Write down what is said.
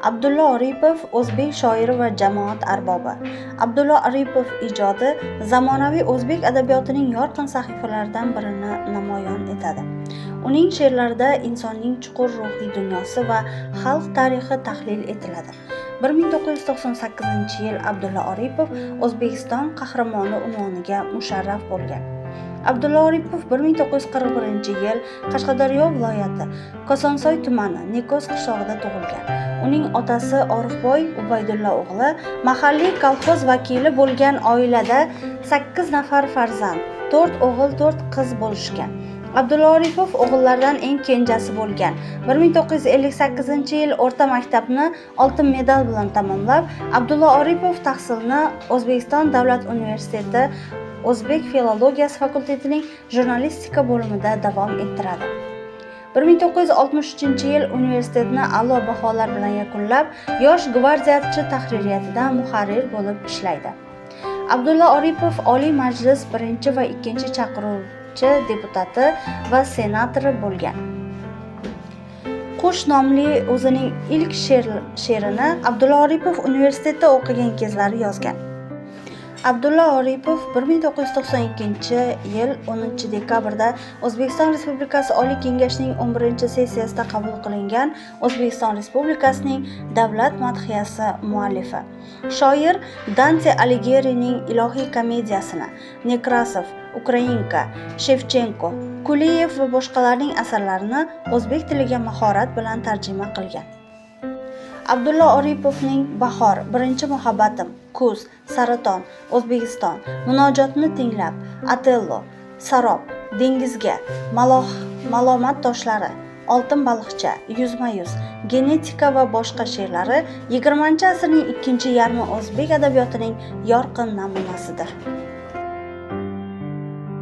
Abdulla Aripov o'zbek shoiri va jamoat arbobi. Abdulla Aripov ijodi zamonaviy o'zbek adabiyotining yorqin sahifalaridan birini namoyon etadi. Uning she'rlarida insonning chuqur ruhiy dunyosi va xalq tarixi tahlil etiladi. 1998-yil Abdulla Aripov O'zbekiston qahramoni unvoniga musharraf bo'lgan. Abdulla Aripov 1941-yil Qashqadaryo viloyati Kosonsoy tumani Nekos qishlog'ida tug'ilgan. Uning otasi Orifboy Ubaydulla o'g'li mahalliy kolxoz vakili bo'lgan. Oilada 8 nafar farzand, 4 o'g'il, 4 qiz bo'lishgan. Abdulla Aripov o'g'illardan eng kenjasi bo'lgan. 1958-yil o'rta maktabni oltin medal bilan tamomlab, Abdulla Aripov tahsilni O'zbekiston Davlat universiteti O'zbek filologiyasi fakultetining jurnalistika bo'limida davom ettiradi. 1963-yil universitetni a'lo baholar bilan yakunlab, Yosh gvardiyachi tahririyatida muharrir bo'lib ishlaydi. Abdulla Aripov Oliy Majlis birinchi va ikkinchi chaqiruvchi deputati va senatori bo'lgan. Qush nomli o'zining ilk she'rini Abdulla Aripov universitetda o'qigan kezlari yozgan. Abdulla Aripov 1992-yil 10-dekabrda O'zbekiston Respublikasi Oliy Kengashining 11-sessiyasida qabul qilingan O'zbekiston Respublikasining davlat madhiyasi muallifi. Shoir Dante Alighierining ilohiy komediyasini, Nekrasov, Ukrainka, Shevchenko, Kuliyev va boshqalarning asarlarini o'zbek tiliga mahorat bilan tarjima qilgan. Abdulla Aripovning Bahor, Birinchi muhabbatim, Kuz, Saraton, O'zbekiston, Munojotni tinglab, Otello, Sarob, Dengizga, Malomat toshlari, Oltin baliqcha, Yuzma-yuz, Genetika va boshqa she'rlari 20-asrning ikkinchi yarmi o'zbek adabiyotining yorqin namunasidir.